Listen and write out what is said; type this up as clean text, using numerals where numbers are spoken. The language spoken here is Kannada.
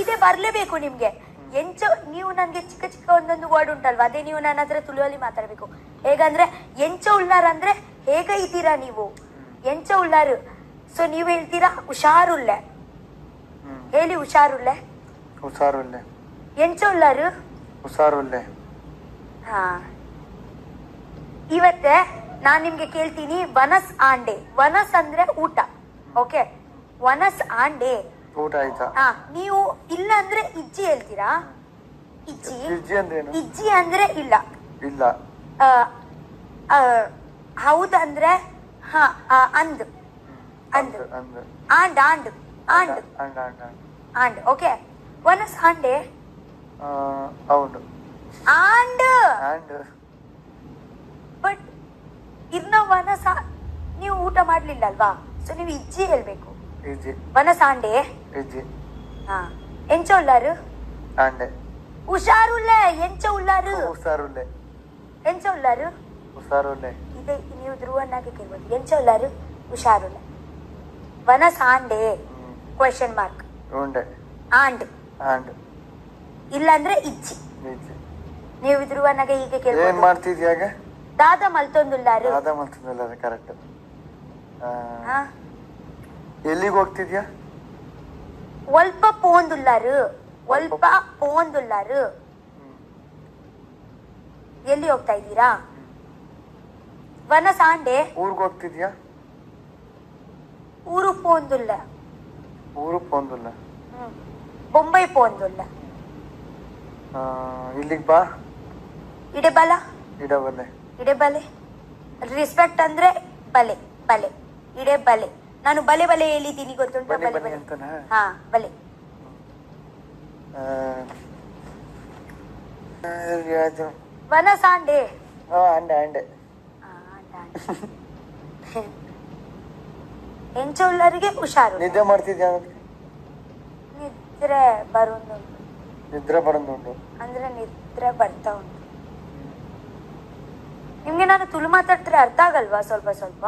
ಇದೇ ಬರ್ಲೇಬೇಕು ನಿಮ್ಗೆ. ಎಂಚ ನೀವು ನನ್ಗೆ ಚಿಕ್ಕ ಚಿಕ್ಕ ಒಂದೊಂದು ವರ್ಡ್ ಉಂಟಲ್ವಾ, ಅದೇ ನೀವು ನನ್ನ ಹತ್ರ ತುಳುವಲ್ಲಿ ಮಾತಾಡ್ಬೇಕು. ಹೇಗಂದ್ರೆ ಎಂಚ ಉಳ್ಳಾರ ಅಂದ್ರೆ ಹೇಗ ಇದ್ದೀರಾ ನೀವು, ಎಂಚ ಉಳ್ಳಾರು. ಸೊ ನೀವು ಹೇಳ್ತೀರಾ ಹುಷಾರುಲ್ಲೆ, ಹೇಳಿ ಹುಷಾರುಲ್ಲೆ. ಹುಷಾರುಲ್ಲೆ. ಎಂಚ ಉಳ್ಳಾರು ಹುಷಾರುಲ್ಲೆ. ಹಾ, ಇವತ್ತೆ ನಾನ್ ನಿಮ್ಗೆ ಕೇಳ್ತೀನಿ ವನಸ್ ಆಂಡೆ. ವನಸ್ ಅಂದ್ರೆ ಊಟ, ಓಕೆ. ವನಸ್ ಆಂಡೆ ಊಟ ಆಯ್ತಾ? ಹಾ, ನೀವು ಇಲ್ಲ ಅಂದ್ರೆ ಇಜ್ಜಿ ಹೇಳ್ತೀರಾ. ಇಜ್ಜಿ ಅಂದ್ರೇನು? ಇಜ್ಜಿ ಅಂದ್ರೆ ಇಲ್ಲ ಇಲ್ಲ. ಹೌದಂದ್ರೆ ಹಾ, ಅಂದ್ ಅಂದ್ and and and and okay. ವನಸ್ ಆಂಡೆ ಹೌದು. ಆಂಡ್ ಆಂಡ್ ಬಟ್ ಇನ್ನ ವನಸ ನೀವು ಊಟ ಮಾಡ್ಲಿಲ್ಲ ಅಲ್ವಾ, ಸೊ ನೀವು ಇಜ್ಜಿ ಹೇಳ್ಬೇಕು. ಇಜ್ಜಿ. ವನಸ ಆಂಡೆ ಇಜ್ಜಿ. ಹಾ, ಎಂಚ ಉಳ್ಳಾರು ಆಂಡೆ. ಹುಷಾರುಲ್ಲೆ. ಎಂಚ ಉಳ್ಳಾರು ಹುಷಾರುಲ್ಲೆ. ಎಂಚ ಉಳ್ಳಾರು ಹುಷಾರುಲ್ಲೆ. ಇದೆ, ನೀವು ಧ್ರುವನಾಗೆ ಕೇಳ್ಬೋದು. ಎಂಚ ಉಳ್ಳಾರು ಹುಷಾರುಲ್ಲೆ. ವನಸ್ ಆಂಡೆ ಕ್ವೆಶ್ಚನ್ ಮಾರ್ಕ್. ಉಂಡೆ. ಆಂಡ್ ಆಂಡ್ ಇಲ್ಲಾಂದ್ರೆ ಇಜ್ಜಿ. ಇಜ್ಜಿ. ನೀವು ಧ್ರುವನಾಗೆ ಹೀಗೆ ಏನ್ ಕೇಳ್ಬೋದು. ಮಾಡ್ತಿದ್ಯಾಗ? ದಾದ ಮಲ್ತೊಂದುಲ್ಲಾರು. ಅದ ಮಾಡ್ತಿದ್ದಲ್ಲ, ಕರೆಕ್ಟ್. ಹಾ, ಎಲ್ಲಿಗೆ ಹೋಗ್ತಿದ್ಯಾ? ಒಲ್ಪ ಪೋಂದುಲ್ಲಾರು. ಒಲ್ಪ ಪೋಂದುಲ್ಲಾರು. ಎಲ್ಲಿ ಹೋಗ್ತಾ ಇದ್ದೀರಾ? ವನಸ್ ಆಂಡೆ ಊರ್ಗ್ ಹೋಗ್ತಿದ್ಯಾ? ಊರು ಪೋಂದುಲ್ಲ. ಊರು ಪೊಂದುಲ್ಲ. ಬೊಂಬೈ ಪೋಂದುಲ್ಲ. ಇಲ್ಲಿಗ್ ಬಾ. ಇಡೆ ಬಲ. ಇಡಬಲ್ಲೆ. ಇಡೆ ಬಲೆ. ರೆಸ್ಪೆಕ್ಟ್ ಅಂದ್ರೆ ಬಲೆ ಬಲೆ. ಇಡೆ ಬಲೆ. ನಾನು ಬಲೆ ಬಲೆ ಹೇಳಿದ್ದೀನಿ ಗೊತ್ತುಂಟ. ಬನ್ನಿ ಬಲೆ ಬನ್ನಿ ಬಲೆ. ಅಂತನಾ? ಹಾ, ಬಲೆ. ವನಸ್ ಆಂಡೆ. ಅಂಡೆ ಅಂಡೆ. ಎಂಚ ಉಳ್ಳರಿಗೆ ಹುಷಾರು. ನಿದ್ದೆ ಮಾಡ್ತಿದ್ಯಾ? ನಿದ್ರೆ ಬರುಂದು. ನಿದ್ರೆ ಬರೋದುಂಟು ಅಂದ್ರೆ ನಿದ್ರೆ ಬರ್ತಾ ಉಂಟು. ನಿಮ್ಗೆ ನಾನು ತುಳು ಮಾತಾಡ್ತಾರೆ ಅರ್ಥ ಆಗಲ್ವಾ ಸ್ವಲ್ಪ ಸ್ವಲ್ಪ?